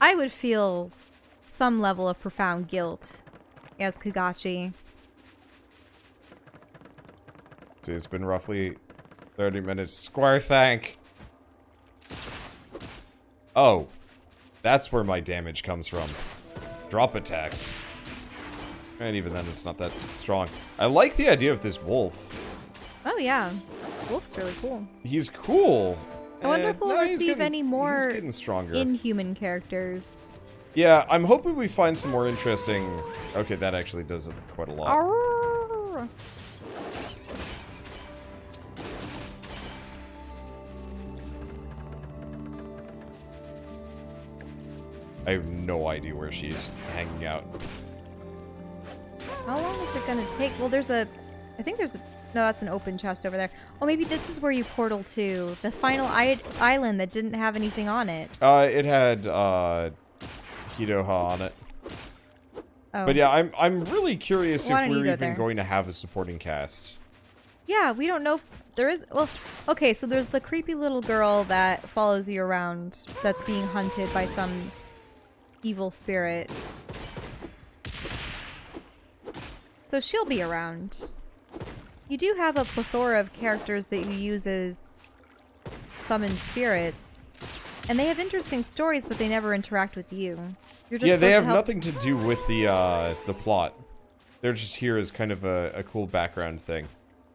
I would feel some level of profound guilt as Kagachi. It's been roughly 30 minutes. Square thank. Oh. That's where my damage comes from. Drop attacks. And even then, it's not that strong. I like the idea of this wolf. Oh, yeah. Wolf's really cool. He's cool. I wonder if we'll receive any more he's getting stronger. inhuman characters. Yeah, I'm hoping we find some more interesting... Okay, that actually does it quite a lot. Arrgh. I have no idea where she's hanging out. How long is it gonna take? Well, there's a... I think there's a... No, that's an open chest over there. Oh, maybe this is where you portal to. The final island that didn't have anything on it. It had, Hidoha on it. Oh. But yeah, I'm really curious Why if don't you we're go even there? going to have a supporting cast. Yeah, we don't know if there is... Well, okay, so there's the creepy little girl that follows you around that's being hunted by some evil spirit. So she'll be around. You do have a plethora of characters that you use as summoned spirits. And they have interesting stories, but they never interact with you. You're just Yeah, they have supposed to nothing to do with the plot. They're just here as kind of a cool background thing.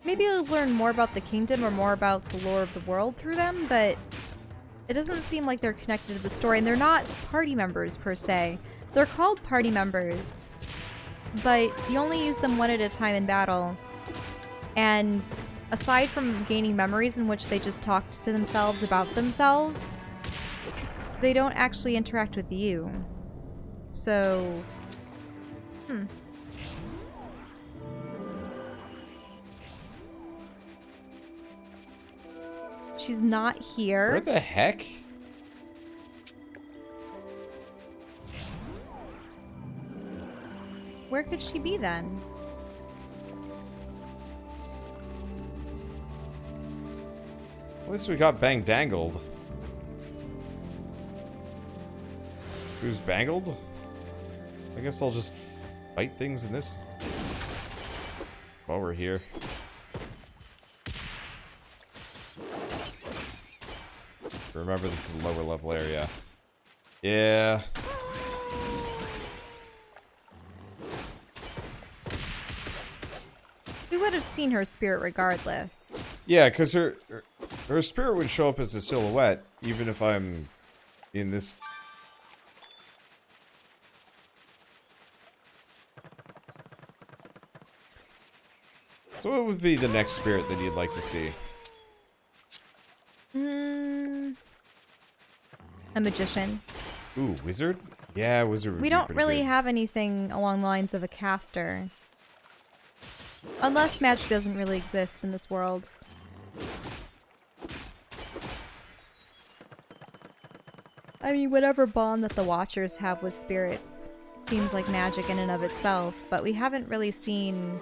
Maybe you'll learn more about the kingdom or more about the lore of the world through them, but it doesn't seem like they're connected to the story, and they're not party members per se. They're called party members, but you only use them one at a time in battle. And aside from gaining memories in which they just talk to themselves about themselves, they don't actually interact with you. So, She's not here. Where the heck? Where could she be then? At least we got bang dangled. Who's bangled? I guess I'll just fight things in this while we're here. Remember, this is a lower level area. Yeah. We would have seen her spirit regardless. Yeah, because her spirit would show up as a silhouette, even if I'm in this. So what would be the next spirit that you'd like to see? A magician. Ooh, wizard? Yeah, wizard would We be don't pretty really good. have anything along the lines of a caster. Unless magic doesn't really exist in this world. I mean, whatever bond that the Watchers have with spirits seems like magic in and of itself, but we haven't really seen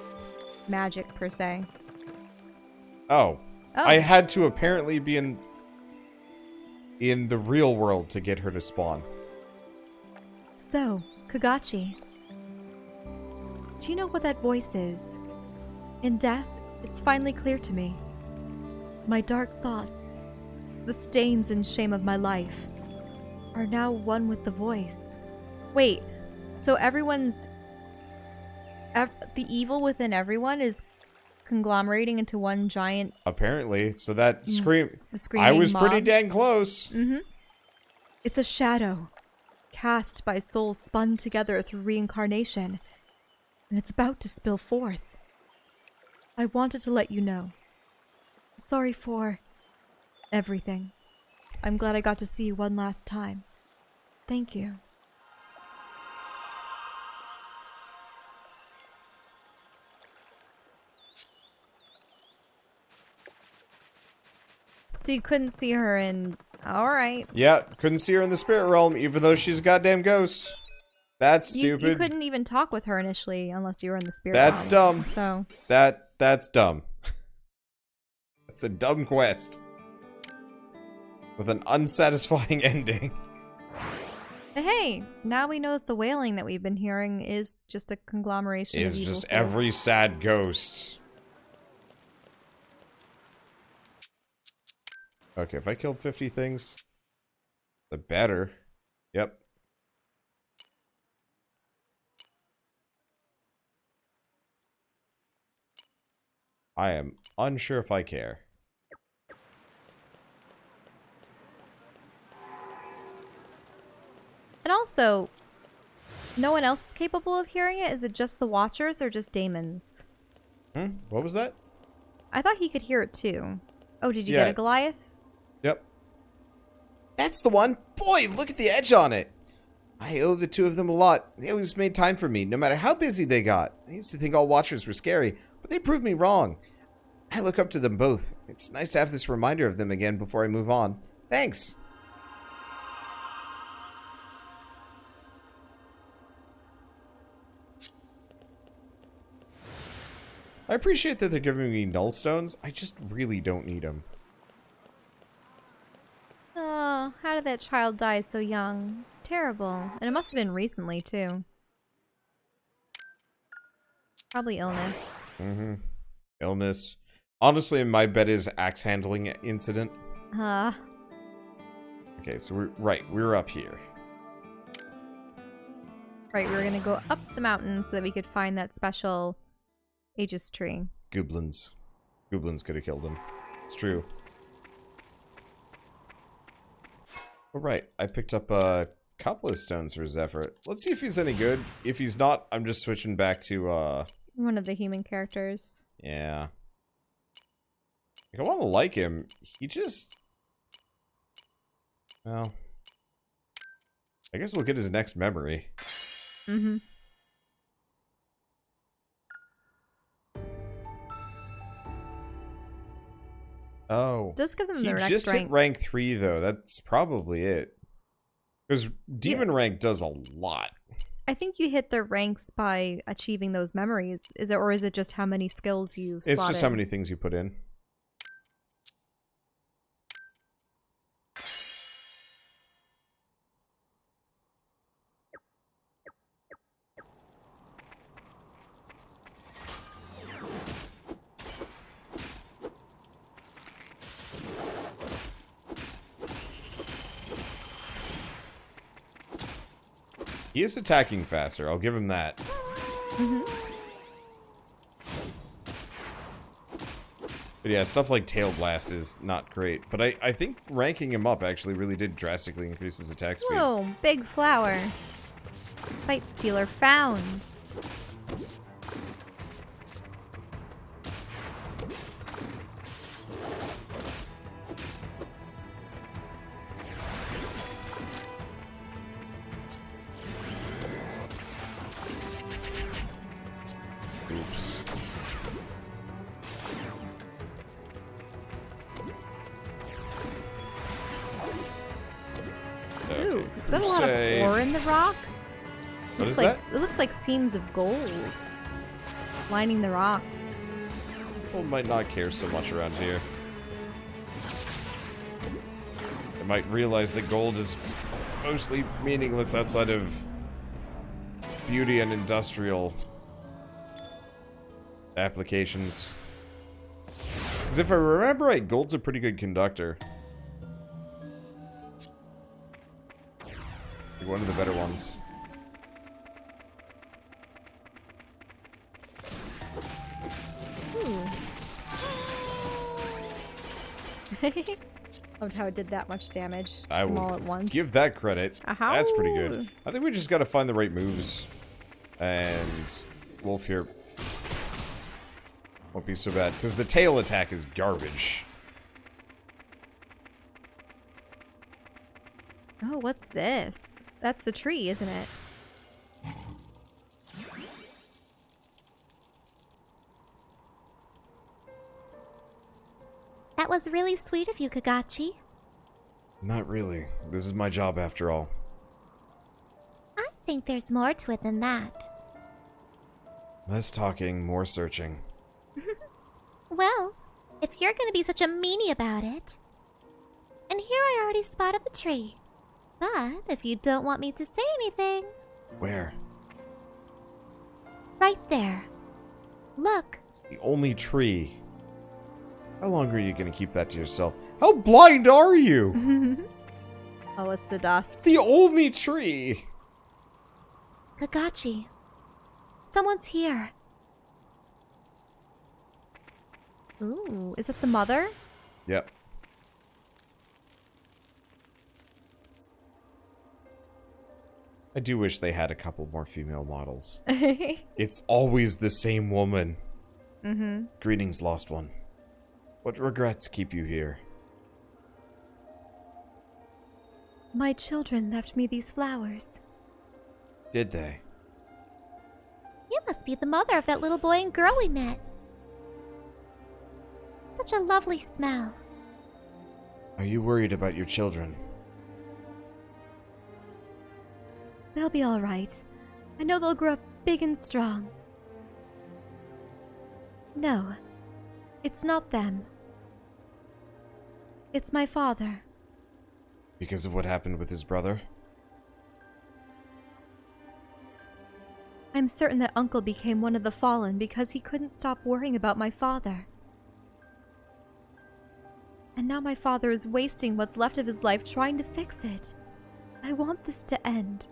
magic per se. Oh. Oh. I had to apparently be in the real world to get her to spawn. So, Kagachi, do you know what that voice is? In death, it's finally clear to me. My dark thoughts, the stains and shame of my life, are now one with the voice. Wait, so everyone's... the evil within everyone is conglomerating into one giant... Apparently, so that scream... The screaming I was mob. pretty dang close. Mm-hmm. It's a shadow, cast by souls spun together through reincarnation, and it's about to spill forth. I wanted to let you know. Sorry for everything. I'm glad I got to see you one last time. Thank you. So you couldn't see her in... Alright. Yeah, couldn't see her in the spirit realm, even though she's a goddamn ghost. That's stupid. You couldn't even talk with her initially unless you were in the spirit That's realm. dumb. So... That's dumb. That's a dumb quest. With an unsatisfying ending. But hey, now we know that the wailing that we've been hearing is just a conglomeration of Is evil just souls. every sad ghost. Okay, if I killed 50 things, the better. Yep. I am unsure if I care. And also, no one else is capable of hearing it? Is it just the Watchers or just Daemons? What was that? I thought he could hear it too. Oh, did you Yeah. get a Goliath? Yep. That's the one. Boy, look at the edge on it. I owe the two of them a lot. They always made time for me, no matter how busy they got. I used to think all Watchers were scary, but they proved me wrong. I look up to them both. It's nice to have this reminder of them again before I move on. Thanks. I appreciate that they're giving me null stones. I just really don't need them. Oh, how did that child die so young? It's terrible. And it must have been recently, too. Probably illness. Illness. Honestly, my bet is axe handling incident. Okay, so we're up here. Right, we were gonna go up the mountain so that we could find that special Aegis tree. Goblins. Goblins could have killed him. It's true. Alright, I picked up a couple of stones for Zephyr. Let's see if he's any good. If he's not, I'm just switching back to, One of the human characters. yeah. Like, I want to like him. He just... Well... I guess we'll get his next memory. Oh. Does give him He the next just rank. hit rank 3, though. That's probably it. Because demon rank does a lot. I think you hit the ranks by achieving those memories. Is it, or is it just how many skills you've It's slotted? just how many things you put in. He is attacking faster, I'll give him that. But yeah, stuff like Tail Blast is not great. But I think ranking him up actually really did drastically increase his attack speed. Whoa, big flower. Sight Stealer found. Oops. Ooh, Okay, is that a lot of crusade. ore in the rocks? What is like, that? It looks like seams of gold lining the rocks. People might not care so much around here. They might realize that gold is mostly meaningless outside of beauty and industrial applications. Because if I remember right, gold's a pretty good conductor. Like one of the better ones. Loved how it did that much damage I to them will all at once. give that credit. Ahow. That's pretty good. I think we just gotta find the right moves. And Wolf here won't be so bad. Because the tail attack is garbage. Oh, what's this? That's the tree, isn't it? That was really sweet of you, Kagachi. Not really. This is my job after all. I think there's more to it than that. Less talking, more searching. Well, if you're gonna be such a meanie about it... And here I already spotted the tree. But if you don't want me to say anything, Where? right there. Look. It's the only tree. How long are you going to keep that to yourself? How blind are you? Oh, it's the dust. It's the only tree. Kagachi. Someone's here. Ooh, is it the mother? Yep. I do wish they had a couple more female models. It's always the same woman. Mm-hmm. Greetings, lost one. What regrets keep you here? My children left me these flowers. Did they? You must be the mother of that little boy and girl we met. Such a lovely smell. Are you worried about your children? They'll be all right. I know they'll grow up big and strong. No, it's not them. It's my father. Because of what happened with his brother? I'm certain that Uncle became one of the fallen because he couldn't stop worrying about my father. And now my father is wasting what's left of his life trying to fix it. I want this to end.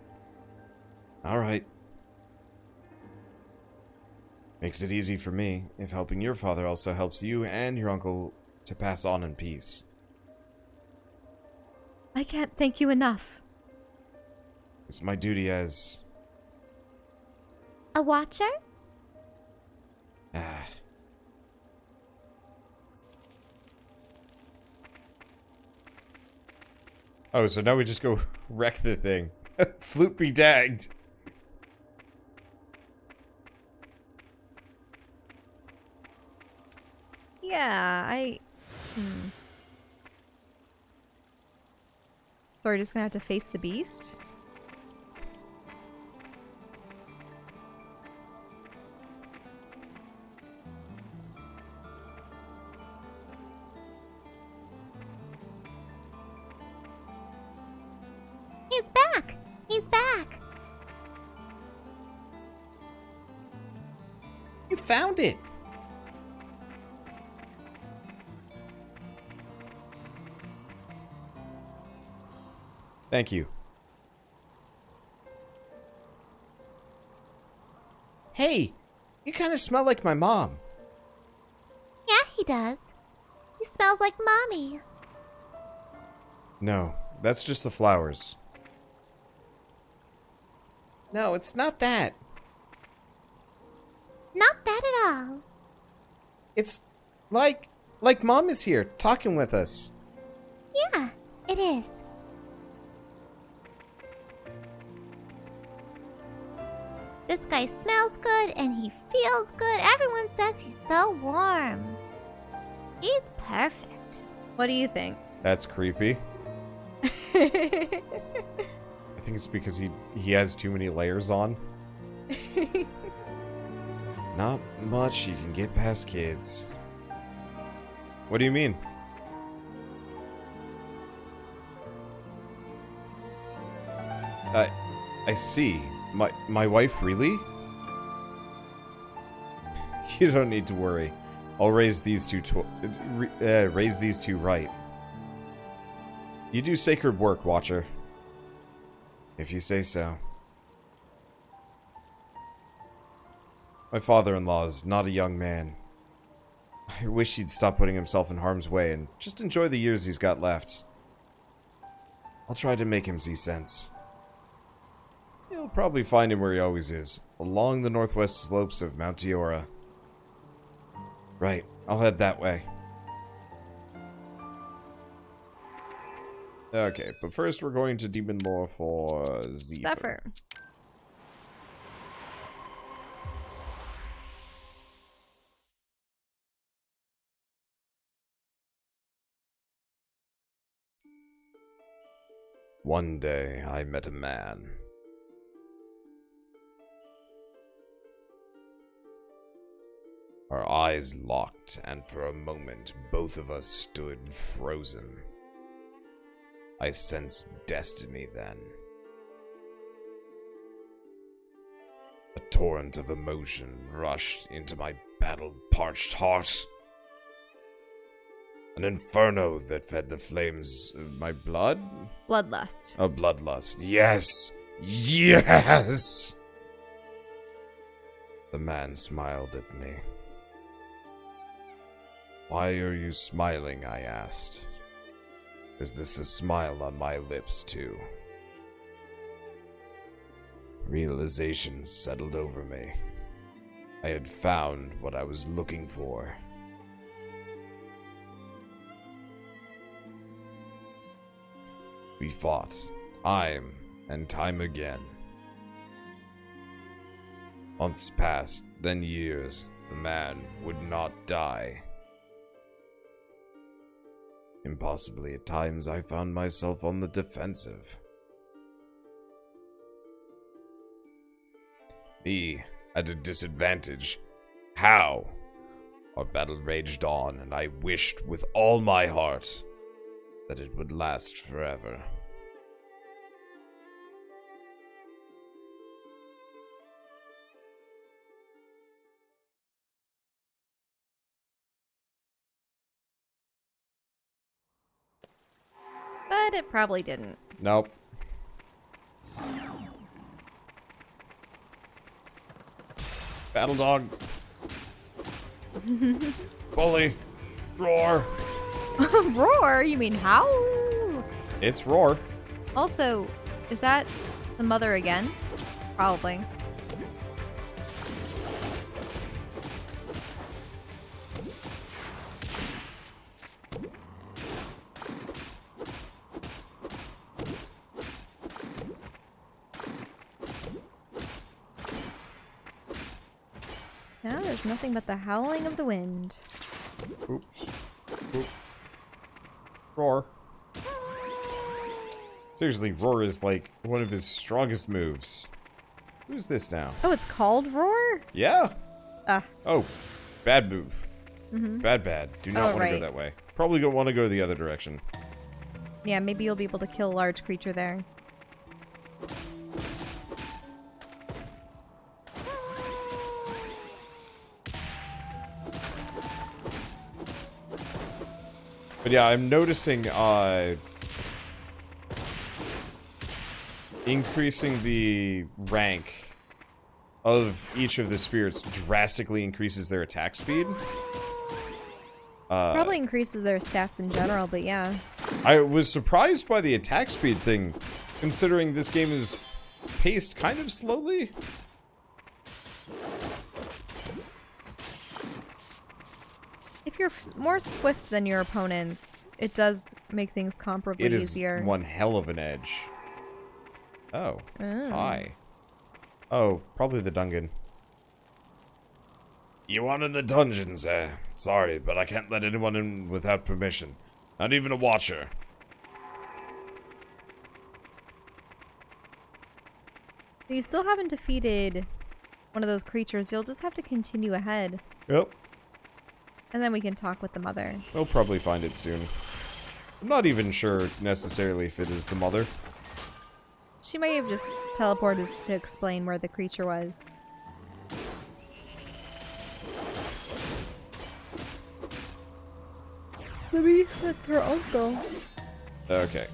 Alright. Makes it easy for me, if helping your father also helps you and your uncle to pass on in peace. I can't thank you enough. It's my duty as... A watcher? Ah. Oh, so now we just go wreck the thing. Flute be dagged. Yeah, So we're just gonna have to face the beast? He's back! He's back! You found it! Thank you. Hey, you kind of smell like my mom. Yeah, he does. He smells like Mommy. No, that's just the flowers. No, it's not that. Not bad at all. It's like Mom is here, talking with us. Yeah, it is. This guy smells good and he feels good. Everyone says he's so warm. He's perfect. What do you think? That's creepy. I think it's because he has too many layers on. Not much you can get past kids. What do you mean? I see. My wife, really? You don't need to worry. I'll raise these two right. You do sacred work, Watcher. If you say so. My father-in-law is not a young man. I wish he'd stop putting himself in harm's way and just enjoy the years he's got left. I'll try to make him see sense. You'll probably find him where he always is, along the northwest slopes of Mount Teora. Right, I'll head that way. Okay, but first we're going to Demon Lore for Zephyr. Zephyr. One day, I met a man. Our eyes locked, and for a moment, both of us stood frozen. I sensed destiny then. A torrent of emotion rushed into my battle-parched heart. An inferno that fed the flames of my blood? Bloodlust. Oh, bloodlust. Yes! Yes! The man smiled at me. Why are you smiling? I asked. Is this a smile on my lips, too? Realization settled over me. I had found what I was looking for. We fought, time and time again. Months passed, then years. The man would not die. Impossibly, at times I found myself on the defensive. Me at a disadvantage. How? Our battle raged on, and I wished with all my heart that it would last forever. But it probably didn't. Nope. Battle dog. Bully. Roar. Roar? You mean howl? It's roar. Also, is that the mother again? Probably. Now there's nothing but the howling of the wind. Oops. Oops. Roar. Seriously, roar is like one of his strongest moves. Who's this now? Oh, it's called roar? Yeah. Ah. Oh, bad move. Mm-hmm. Bad. Do not want to go that way. Probably don't want to go the other direction. Yeah, maybe you'll be able to kill a large creature there. But yeah, I'm noticing increasing the rank of each of the spirits drastically increases their attack speed. Probably increases their stats in general, but yeah. I was surprised by the attack speed thing, considering this game is paced kind of slowly. If you're more swift than your opponents, it does make things comparably easier. It is one hell of an edge. Oh. Hi. Oh, probably the dungeon. You wanted the dungeons, eh? Sorry, but I can't let anyone in without permission. Not even a watcher. If you still haven't defeated one of those creatures, you'll just have to continue ahead. Yep. And then we can talk with the mother. We'll probably find it soon. I'm not even sure necessarily if it is the mother. She may have just teleported us to explain where the creature was. Maybe that's her uncle. Okay.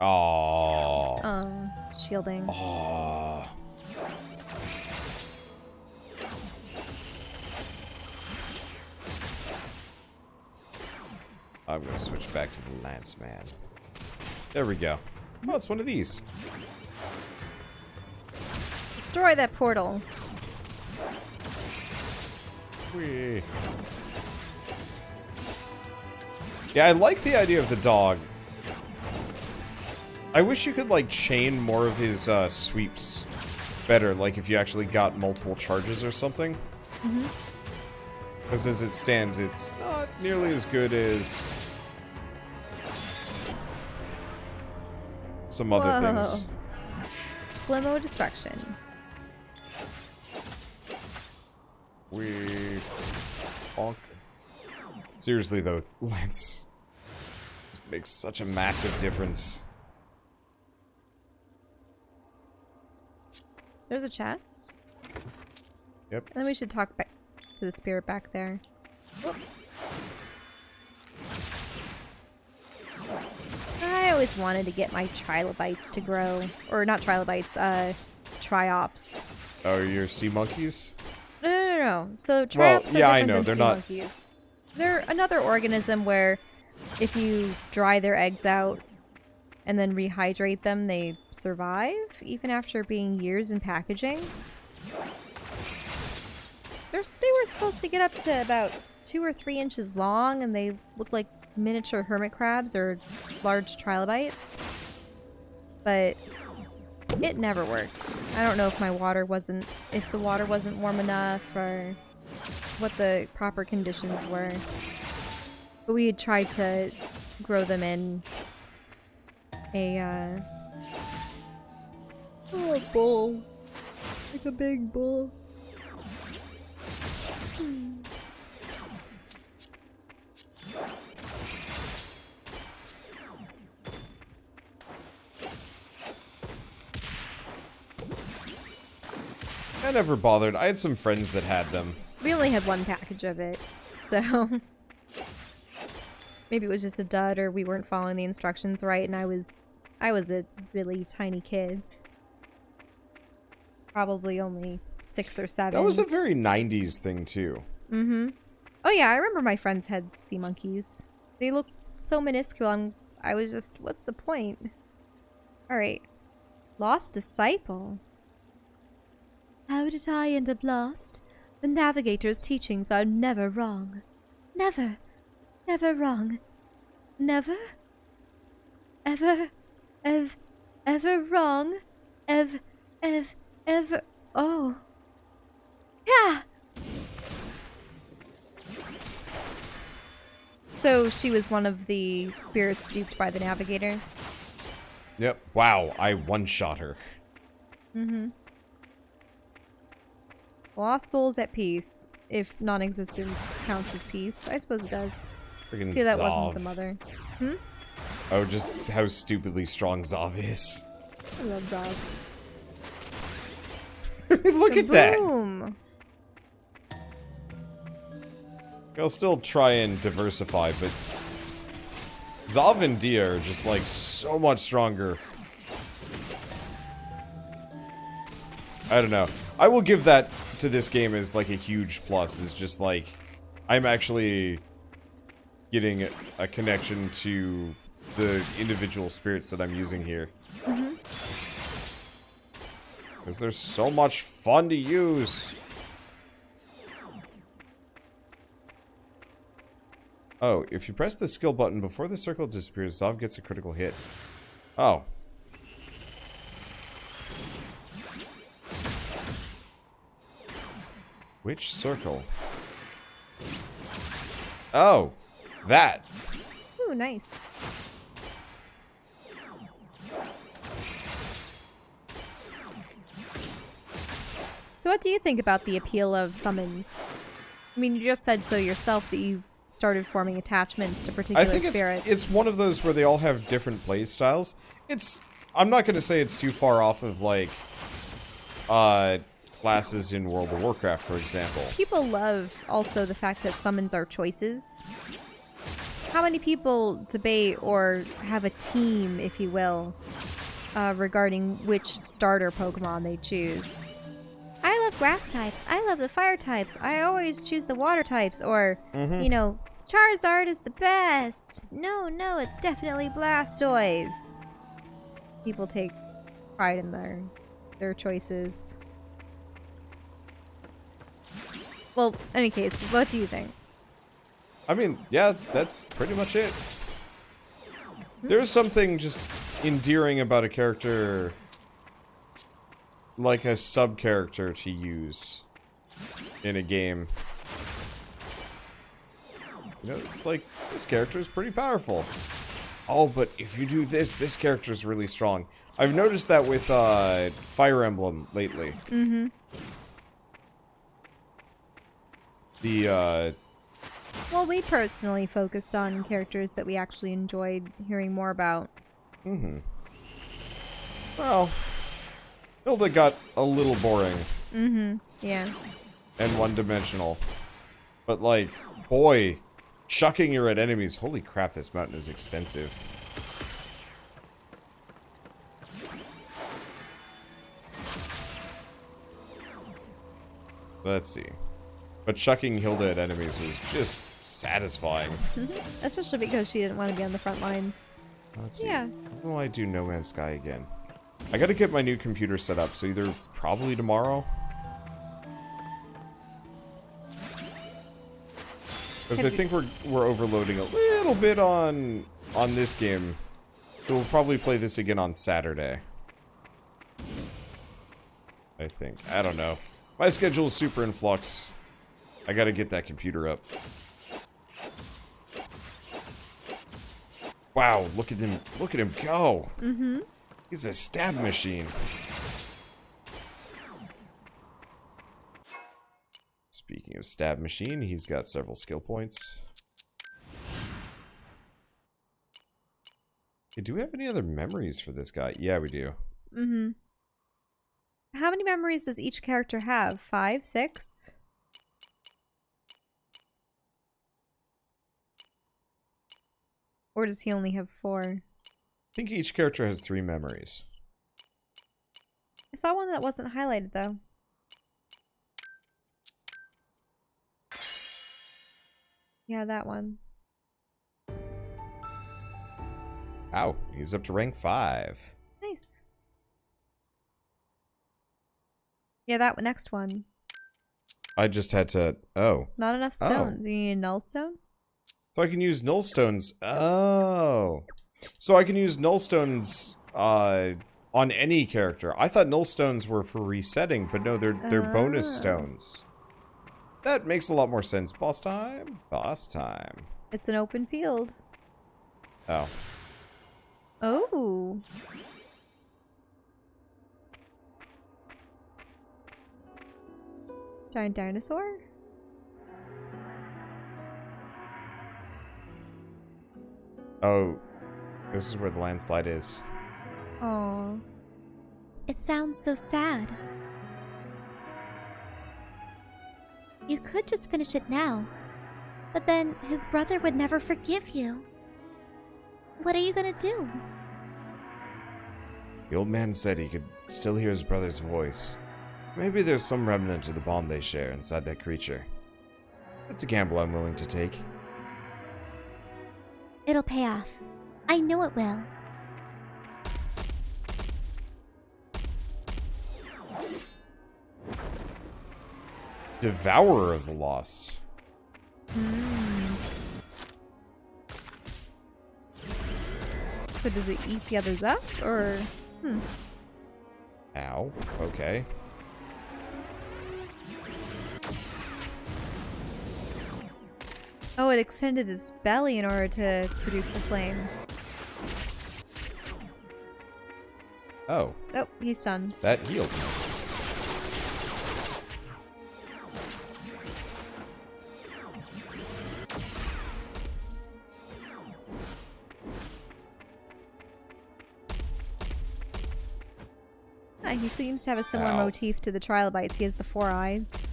Aww. Shielding. Aww. I'm gonna switch back to the Lance Man. There we go. Oh, it's one of these. Destroy that portal. Whee. Yeah, I like the idea of the dog. I wish you could, like, chain more of his sweeps better, like if you actually got multiple charges or something. Because as it stands, it's not nearly as good as some other things. Slow-mo destruction. We... Bonk. Seriously, though, Lance... This makes such a massive difference. There's a chest. Yep. And then we should talk back to the spirit back there. Whoop. I always wanted to get my trilobites to grow. Or not trilobites, triops. Oh, your sea monkeys? No. So triops Well, are yeah, different I know. than They're sea not... monkeys. They're another organism where if you dry their eggs out and then rehydrate them, they survive, even after being years in packaging. They were supposed to get up to about 2 or 3 inches long, and they look like miniature hermit crabs or large trilobites. But it never worked. I don't know if the water wasn't warm enough or what the proper conditions were. But we had tried to grow them in a bowl. Like a big bowl. I never bothered. I had some friends that had them. We only had one package of it, so maybe it was just a dud, or we weren't following the instructions right, and I was a really tiny kid. Probably only 6 or 7. That was a very 90s thing, too. Mm-hmm. Oh yeah, I remember my friends had sea monkeys. They looked so minuscule, I was just, what's the point? Alright. Lost Disciple. How did I end up lost? The navigator's teachings are never wrong. Never. Never wrong. Never? Ever? Ever wrong? Ever. Oh. Yeah! So she was one of the spirits duped by the navigator? Yep. Wow, I one-shot her. Mm-hmm. Lost souls at peace. If non-existence counts as peace. I suppose it does. Friggin' See, that Zav. wasn't the mother. Hmm? Oh, just how stupidly strong Zav is. I love Zale. Look at that! Boom! I'll still try and diversify, but Zav and Dia are just, like, so much stronger. I don't know. I will give that to this game as, like, a huge plus. Is just, like, I'm actually getting a connection to the individual spirits that I'm using here. Mm-hmm. Because they're so much fun to use. Oh, if you press the skill button before the circle disappears, Zav gets a critical hit. Oh. Which circle? Oh, that. Ooh, nice. So what do you think about the appeal of summons? I mean, you just said so yourself that you've started forming attachments to particular spirits. It's one of those where they all have different play styles. I'm not going to say it's too far off of, like, classes in World of Warcraft, for example. People love also the fact that summons are choices. How many people debate or have a team, if you will, regarding which starter Pokemon they choose? I love grass types. I love the fire types. I always choose the water types. Or, you know, Charizard is the best. No, it's definitely Blastoise. People take pride in their choices. Well, in any case, what do you think? I mean, yeah, that's pretty much it. There's something just endearing about a character, like a sub-character to use in a game. You know, it's like, this character is pretty powerful. Oh, but if you do this, this character is really strong. I've noticed that with Fire Emblem lately. Mm-hmm. Well, we personally focused on characters that we actually enjoyed hearing more about. Mm-hmm. Well, Hilda got a little boring. Mm-hmm. Yeah. And one-dimensional. But, like, boy, chucking your at enemies. Holy crap, this mountain is extensive. Let's see. But chucking Hilda at enemies was just satisfying. Especially because she didn't want to be on the front lines. Let's see. Yeah. When will I do No Man's Sky again? I gotta get my new computer set up, so either probably tomorrow. Because I think we're overloading a little bit on this game. So we'll probably play this again on Saturday. I think. I don't know. My schedule is super in flux. I gotta get that computer up. Wow, look at him go. Mm-hmm. He's a stab machine. Speaking of stab machine, he's got several skill points. Hey, do we have any other memories for this guy? Yeah, we do. Mm-hmm. How many memories does each character have? 5, 6? Or does he only have 4? I think each character has 3 memories. I saw one that wasn't highlighted, though. Yeah, that one. Ow, he's up to rank 5. Nice. Yeah, that next one. I just had to... Oh. Not enough stones. You need a null stone? So I can use null stones. Oh. So I can use null stones on any character. I thought null stones were for resetting, but no, they're bonus stones. That makes a lot more sense. Boss time? Boss time. It's an open field. Oh. Oh. Giant dinosaur? Oh. This is where the landslide is. Oh. It sounds so sad. You could just finish it now, but then his brother would never forgive you. What are you gonna do? The old man said he could still hear his brother's voice. Maybe there's some remnant of the bond they share inside that creature. It's a gamble I'm willing to take. It'll pay off. I know it will. Devourer of the Lost. So does it eat the others up, or... Ow. Okay. Oh, it extended its belly in order to produce the flame. Oh. Oh, he's stunned. That healed me. He seems to have a similar Ow. motif to the trilobites. He has the 4 eyes.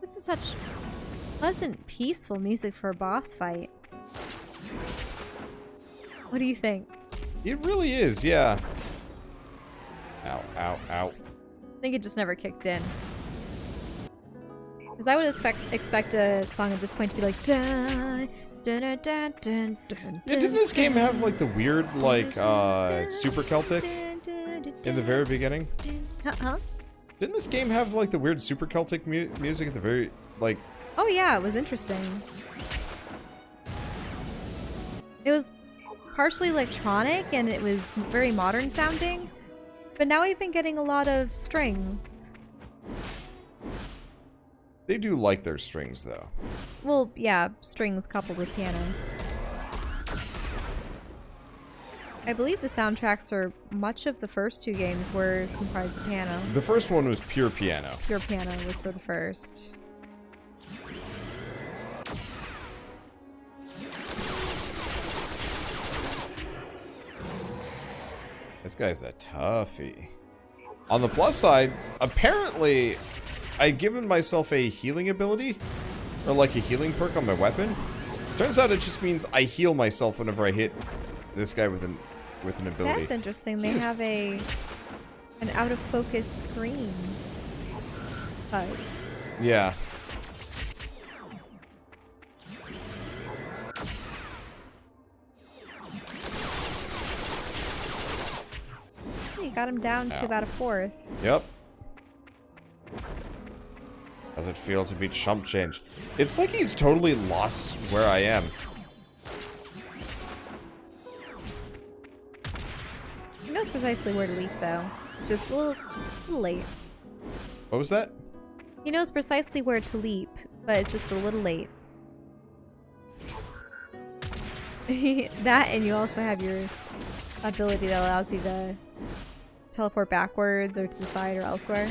This is such pleasant, peaceful music for a boss fight. What do you think? It really is, yeah. Ow, ow, ow. I think it just never kicked in. Because I would expect a song at this point to be like dun, dun, dun, dun, dun, dun, Yeah, didn't this game have like the weird like super Celtic in the very beginning? Huh? Didn't this game have like the weird super Celtic music at the very like? Oh yeah, it was interesting. It was partially electronic and it was very modern sounding, but now we've been getting a lot of strings. They do like their strings though. Well, yeah, strings coupled with piano. I believe the soundtracks for much of the first two games were comprised of piano. The first one was pure piano. Pure piano was for the first. This guy's a toughie. On the plus side, apparently, I'd given myself a healing ability, or like a healing perk on my weapon. Turns out it just means I heal myself whenever I hit this guy with an ability. That's interesting. They have an out of focus screen. Buzz. Yeah. You got him down to about a fourth. Yep. How's it feel to be chump changed? It's like he's totally lost where I am. He knows precisely where to leap, though. Just a little late. What was that? He knows precisely where to leap, but it's just a little late. That, and you also have your ability that allows you to teleport backwards or to the side or elsewhere.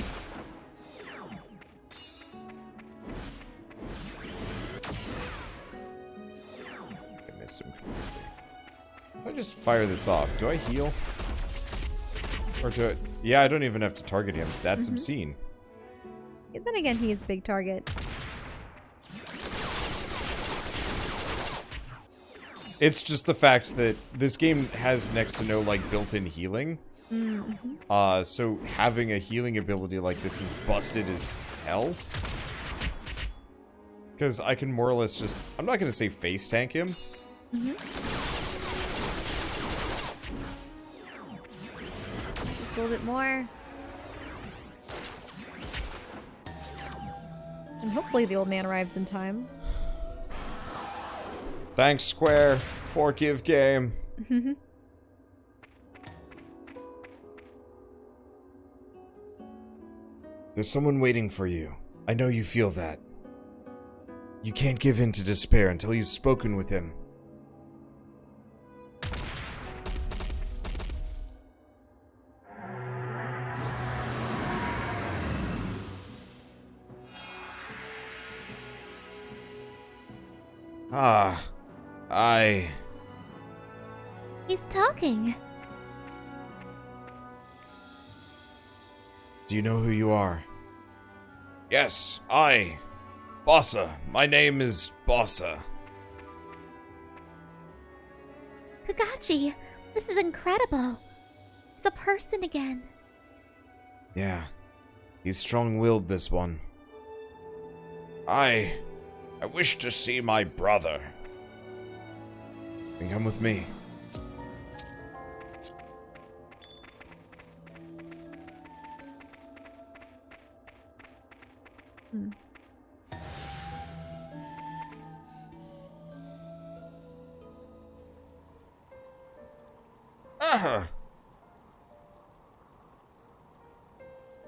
I missed him. If I just fire this off, do I heal? Or do it? Yeah, I don't even have to target him. That's obscene. And then again, he is a big target. It's just the fact that this game has next to no, like, built-in healing. So having a healing ability like this is busted as hell. Because I can more or less just... I'm not going to say face tank him. Just a little bit more. And hopefully the old man arrives in time. Thanks, Square. Forgive game. There's someone waiting for you. I know you feel that. You can't give in to despair until you've spoken with him. He's talking. Do you know who you are? Yes, Bossa. My name is Bossa. Kagachi, this is incredible. He's a person again. Yeah, he's strong-willed, this one. I wish to see my brother. Then come with me.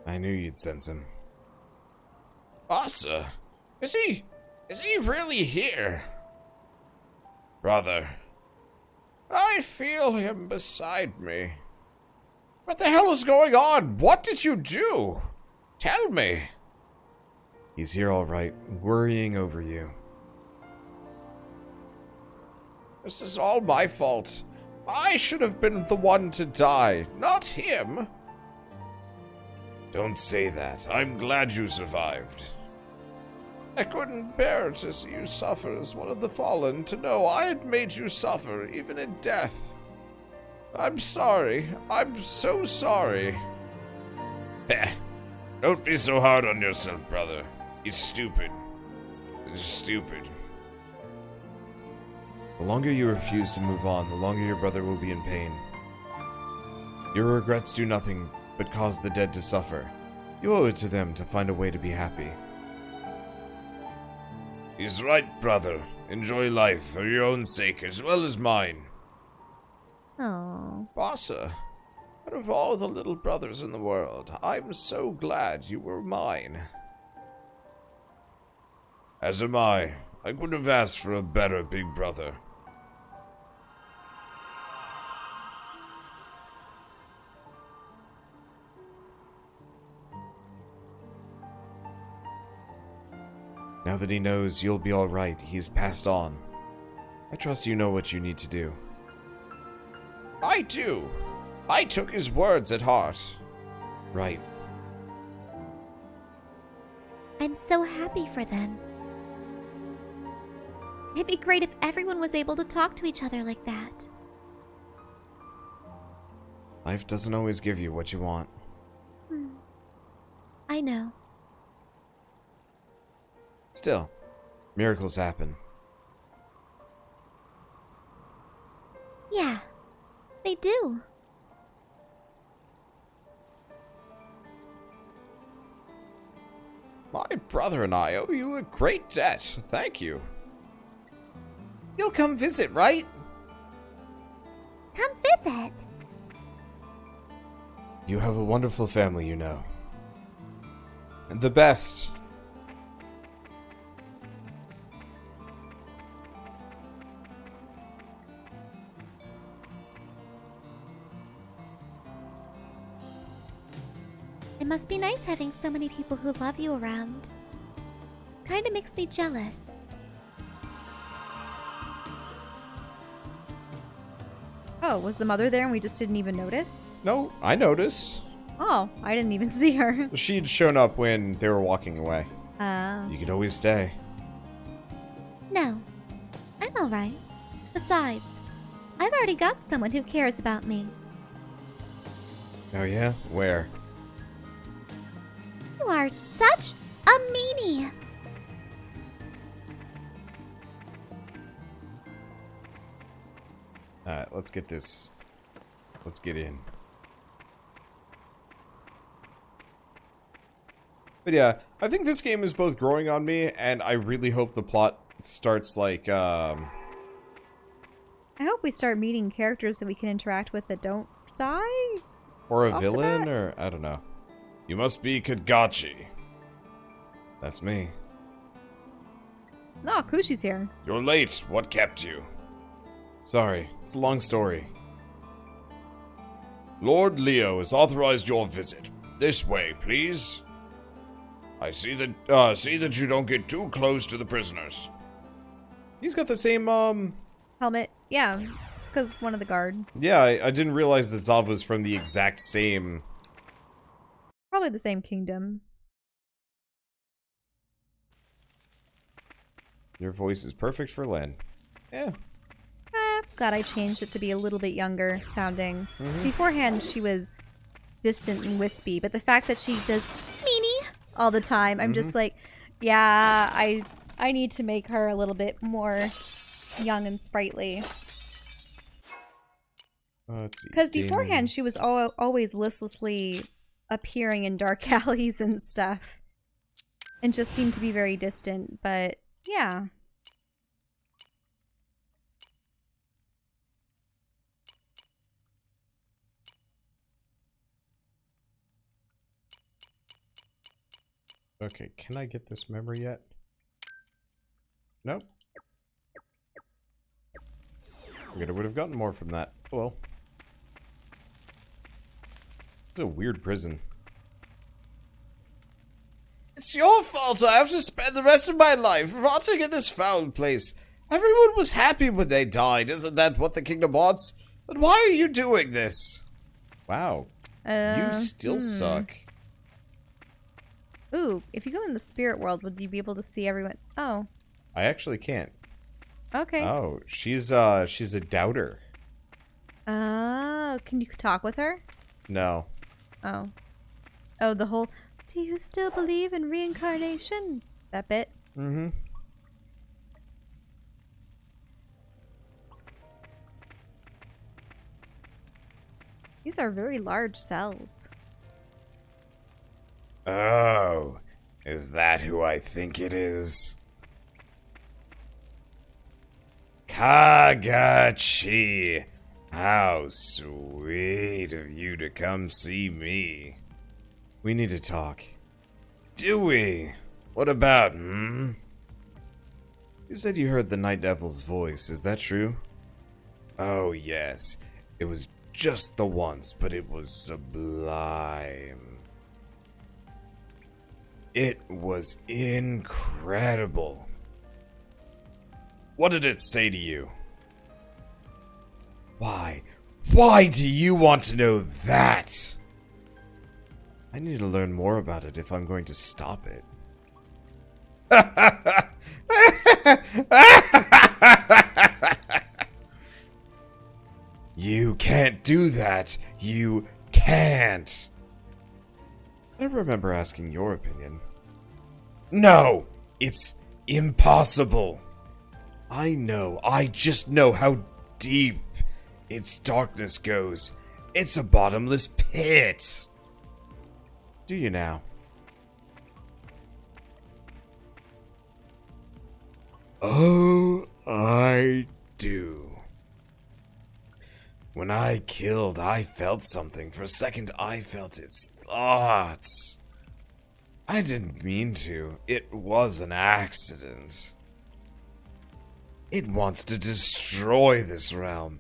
I knew you'd sense him. Bossa? Is he really here? Brother, I feel him beside me. What the hell is going on? What did you do? Tell me. He's here all right, worrying over you. This is all my fault. I should have been the one to die, not him. Don't say that. I'm glad you survived. I couldn't bear to see you suffer as one of the fallen, to know I had made you suffer, even in death. I'm sorry. I'm so sorry. Don't be so hard on yourself, brother. He's stupid. He's stupid. The longer you refuse to move on, the longer your brother will be in pain. Your regrets do nothing but cause the dead to suffer. You owe it to them to find a way to be happy. He's right, brother. Enjoy life for your own sake as well as mine. Oh. Bossa, out of all the little brothers in the world, I'm so glad you were mine. As am I. I couldn't have asked for a better big brother. Now that he knows you'll be alright, he's passed on. I trust you know what you need to do. I do. I took his words at heart. Right. I'm so happy for them. It'd be great if everyone was able to talk to each other like that. Life doesn't always give you what you want. I know. Still, miracles happen. Yeah, they do. My brother and I owe you a great debt. Thank you. You'll come visit, right? Come visit. You have a wonderful family, you know. And the best. It must be nice having so many people who love you around. Kinda makes me jealous. Oh, was the mother there and we just didn't even notice? No, I noticed. Oh, I didn't even see her. She'd shown up when they were walking away. You could always stay. No, I'm alright. Besides, I've already got someone who cares about me. Oh yeah? Where? You are such a meanie! Alright, let's get this. Let's get in. But yeah, I think this game is both growing on me, and I really hope the plot starts like, I hope we start meeting characters that we can interact with that don't die. or a Off the villain, bat? or I don't know. You must be Kagachi. That's me. No, Kushi's here. You're late. What kept you? Sorry, it's a long story. Lord Leo has authorized your visit. This way, please. I see that you don't get too close to the prisoners. He's got the same, Helmet. Yeah, it's because one of the guard. Yeah, I didn't realize that Zav was from the exact same... Probably the same kingdom. Your voice is perfect for Len. Yeah. Glad I changed it to be a little bit younger sounding. Beforehand, she was distant and wispy, but the fact that she does meanie all the time, I'm just like, yeah, I need to make her a little bit more young and sprightly. Let's see. Because beforehand, she was always listlessly appearing in dark alleys and stuff. And just seemed to be very distant, but yeah. Okay, can I get this memory yet? Nope. I would have gotten more from that. Oh, well. It's a weird prison. It's your fault I have to spend the rest of my life rotting in this foul place. Everyone was happy when they died. Isn't that what the kingdom wants? But why are you doing this? Wow. You still suck. Ooh, if you go in the spirit world, would you be able to see everyone? Oh. I actually can't. Okay. Oh, she's a doubter. Oh, can you talk with her? No. Oh. Oh, the whole, do you still believe in reincarnation? That bit? Mm-hmm. These are very large cells. Oh, is that who I think it is? Kagachi! How sweet of you to come see me. We need to talk. Do we? What about, You said you heard the Night Devil's voice, is that true? Oh, yes. It was just the once, but it was sublime. It was incredible. What did it say to you? Why? Why do you want to know that? I need to learn more about it if I'm going to stop it. You can't do that. You can't. I remember asking your opinion. No! It's impossible. I know. I just know how deep its darkness goes. It's a bottomless pit. Do you now? Oh, I do. When I killed, I felt something. For a second, I felt its thoughts. I didn't mean to. It was an accident. It wants to destroy this realm.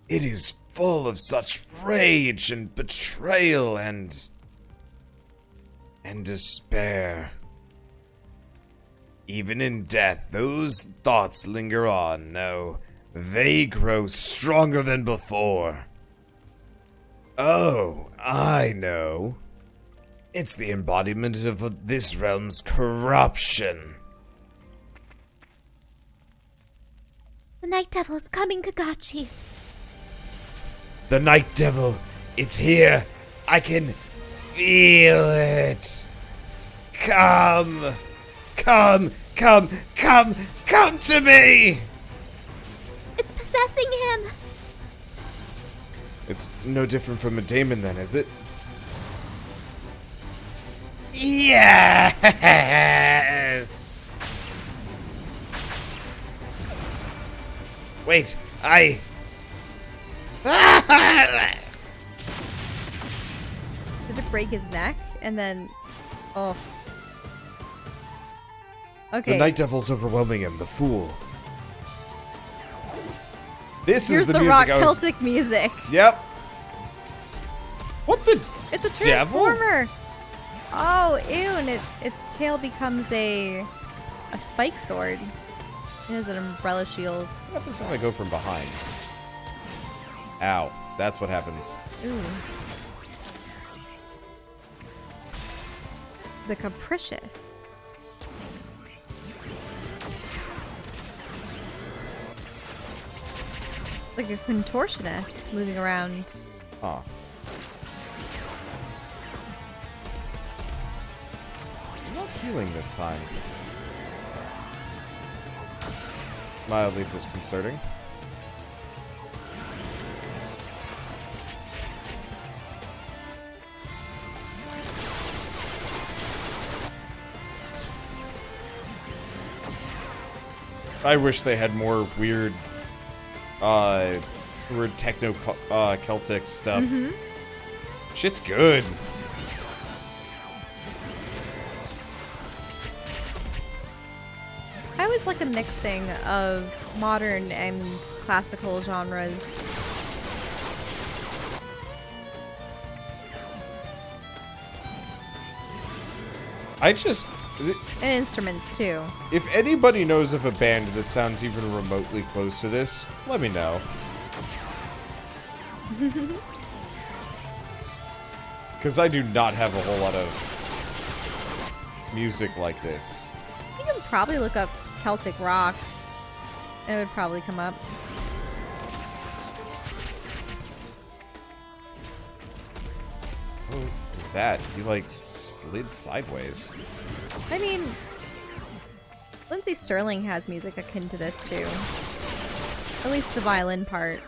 It is full of such rage and betrayal and despair. Even in death, those thoughts linger on. No, they grow stronger than before. Oh, I know. It's the embodiment of this realm's corruption. The Night Devil is coming, Kagachi. The Night Devil, it's here. I can feel it. Come. Come to me! It's possessing him! It's no different from a Daemon then, is it? Yes! Wait, Did it break his neck? And then... Oh. Okay. The Night Devil's overwhelming him, the fool. This Here's is the the music rock I was... Celtic music. Yep. What the... It's a devil? transformer. Oh, ew, and its tail becomes a spike sword. It has an umbrella shield. What happens if I go from behind? Ow. That's what happens. Ooh. The Capricious. Like a contortionist moving around. Huh. I'm not healing this time. Mildly disconcerting. I wish they had more weird techno Celtic stuff. Mm-hmm. Shit's good. I always like a mixing of modern and classical genres. And instruments too. If anybody knows of a band that sounds even remotely close to this, let me know. Because I do not have a whole lot of music like this. You can probably look up Celtic rock. It would probably come up. Oh, what was that? He like slid sideways. I mean, Lindsay Sterling has music akin to this too. At least the violin part.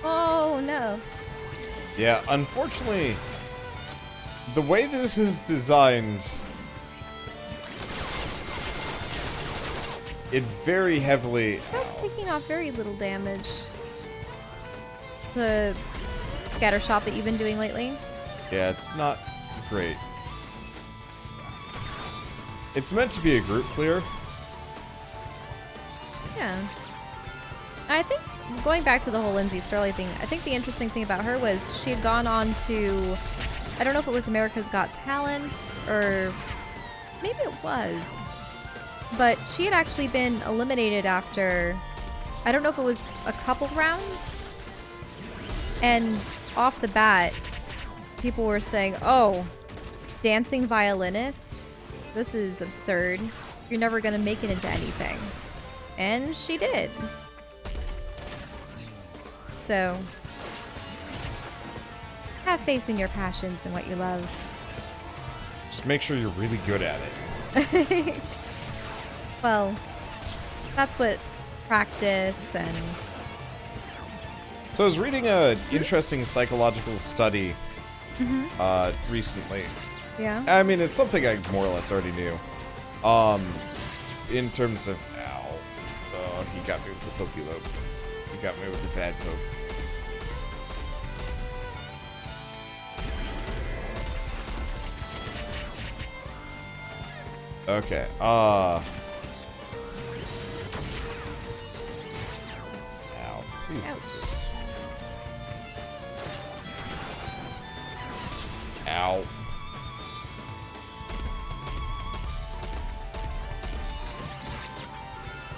Oh no. Yeah, unfortunately, the way this is designed, it very heavily... That's taking off very little damage. The scatter shot that you've been doing lately. Yeah, it's not great. It's meant to be a group clear. Yeah. I think, going back to the whole Lindsay Sterling thing, I think the interesting thing about her was she had gone on to, I don't know if it was America's Got Talent, or maybe it was, but she had actually been eliminated after, I don't know if it was a couple rounds, and off the bat, people were saying, oh, dancing violinist? This is absurd. You're never gonna make it into anything. And she did. So, have faith in your passions and what you love. Just make sure you're really good at it. Well, that's what practice and... So I was reading an interesting psychological study recently. Yeah? I mean, it's something I more or less already knew. In terms of... Ow. Oh, he got me with the pokey lope. He got me with the bad poke. Okay, Ow. Please Ouch. desist. Ow.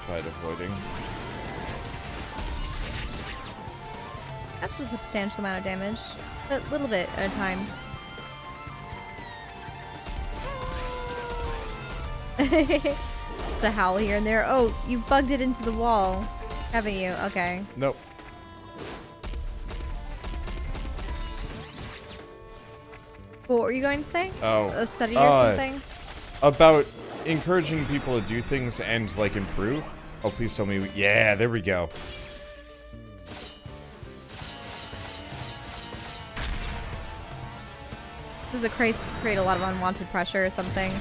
Tried avoiding. That's a substantial amount of damage. A little bit at a time. Just a howl here and there. Oh, you bugged it into the wall, haven't you? Okay. Nope. What were you going to say? Oh. A study or something? About encouraging people to do things and, like, improve. Oh, please tell me. Yeah, there we go. Does it create a lot of unwanted pressure or something?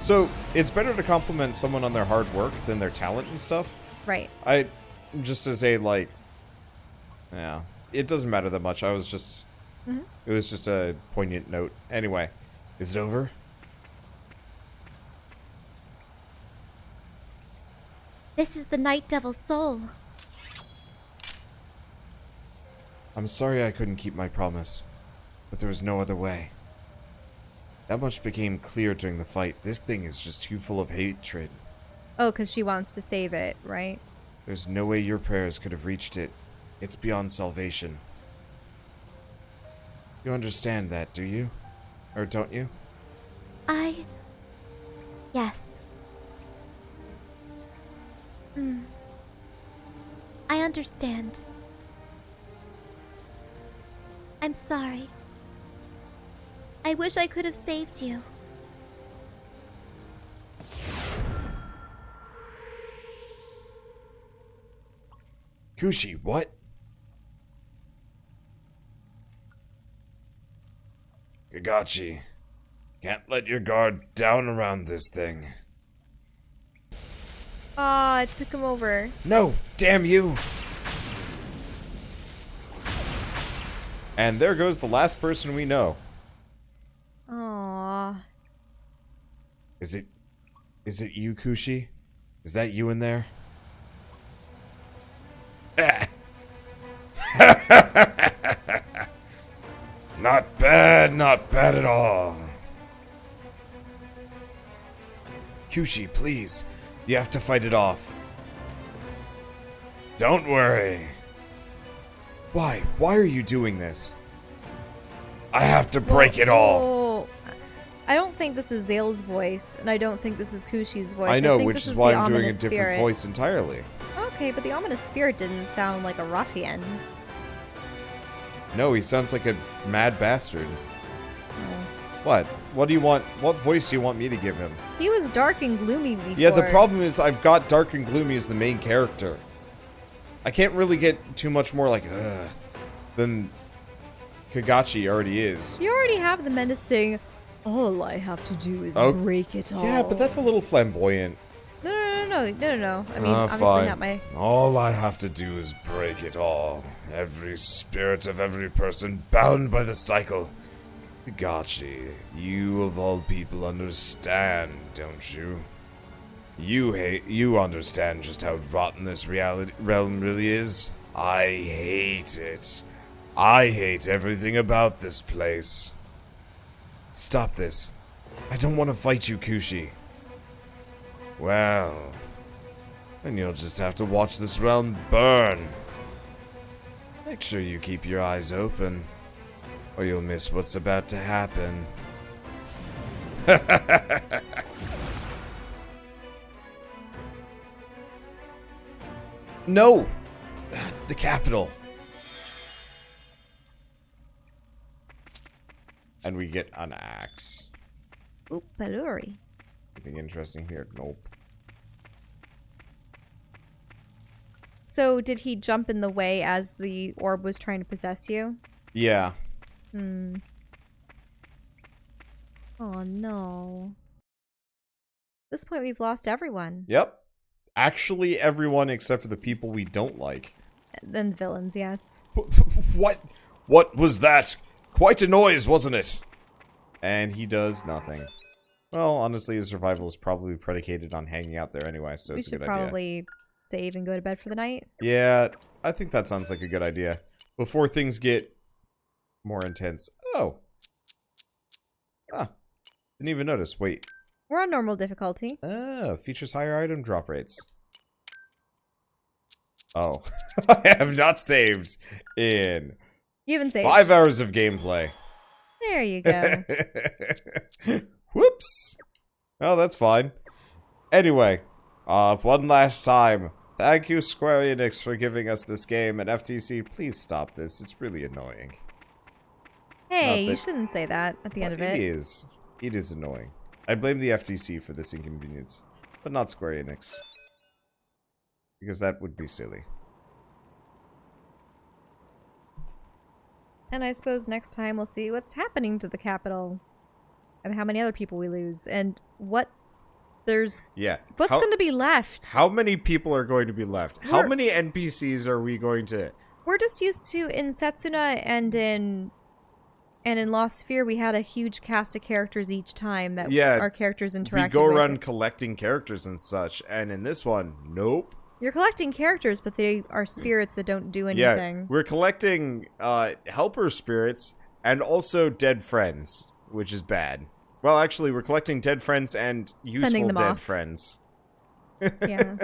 So it's better to compliment someone on their hard work than their talent and stuff. Right. Just as a, like, yeah, it doesn't matter that much. I was just, it was just a poignant note. Anyway, is it over? This is the Night Devil's soul. I'm sorry I couldn't keep my promise, but there was no other way. That much became clear during the fight. This thing is just too full of hatred. Oh, because she wants to save it, right? There's no way your prayers could have reached it. It's beyond salvation. You understand that, do you? Or don't you? Yes. I understand. I'm sorry. I wish I could have saved you. Kushi, what? Kagachi, can't let your guard down around this thing. Ah, it took him over. No, damn you! And there goes the last person we know. Aww. Is it you, Kushi? Is that you in there? Not bad at all. Kushi, please. You have to fight it off. Don't worry. Why? Why are you doing this? I have to break it all. Oh, I don't think this is Zale's voice, and I don't think this is Kushi's voice. I know, think which this is why the I'm doing a ominous different spirit. voice entirely. Okay, but the ominous spirit didn't sound like a ruffian. No, he sounds like a mad bastard. What? What do you want? What voice do you want me to give him? He was dark and gloomy before. Yeah, the problem is I've got Dark and Gloomy as the main character. I can't really get too much more like, than Kagachi already is. You already have the menacing, all I have to do is break it all. Yeah, but that's a little flamboyant. No. No. I mean, obviously fine. not my... All I have to do is break it all. Every spirit of every person bound by the cycle. Gachi, you of all people understand, don't you? You understand just how rotten this realm really is. I hate it. I hate everything about this place. Stop this. I don't want to fight you, Kushi. Well, then you'll just have to watch this realm burn. Make sure you keep your eyes open, or you'll miss what's about to happen. No! The capital. And we get an axe. Oop, Paluri. Anything interesting here? Nope. So, did he jump in the way as the orb was trying to possess you? Yeah. Oh, no. At this point, we've lost everyone. Yep. Actually, everyone except for the people we don't like. Then villains, yes. What? What was that? Quite a noise, wasn't it? And he does nothing. Well, honestly, his survival is probably predicated on hanging out there anyway, so it's a good idea. We should probably save and go to bed for the night. Yeah, I think that sounds like a good idea. Before things get more intense. Oh. Ah. Didn't even notice. Wait. We're on normal difficulty. Oh, features higher item drop rates. Oh. I have not saved in You haven't saved. 5 hours of gameplay. There you go. Whoops. Oh, that's fine. Anyway, one last time. Thank you, Square Enix, for giving us this game, and FTC, please stop this. It's really annoying. Hey, you shouldn't say that at the end of it. It is. It is annoying. I blame the FTC for this inconvenience, but not Square Enix. Because that would be silly. And I suppose next time we'll see what's happening to the capital. And how many other people we lose. And what there's... Yeah. What's going to be left? How many people are going to be left? How many NPCs are we going to... We're just used to, in Setsuna and in Lost Sphere, we had a huge cast of characters each time that our characters interacted with. We go around collecting characters and such, and in this one, nope. You're collecting characters, but they are spirits that don't do anything. Yeah, we're collecting helper spirits and also dead friends, which is bad. Well, actually, we're collecting dead friends and useful dead friends. Yeah.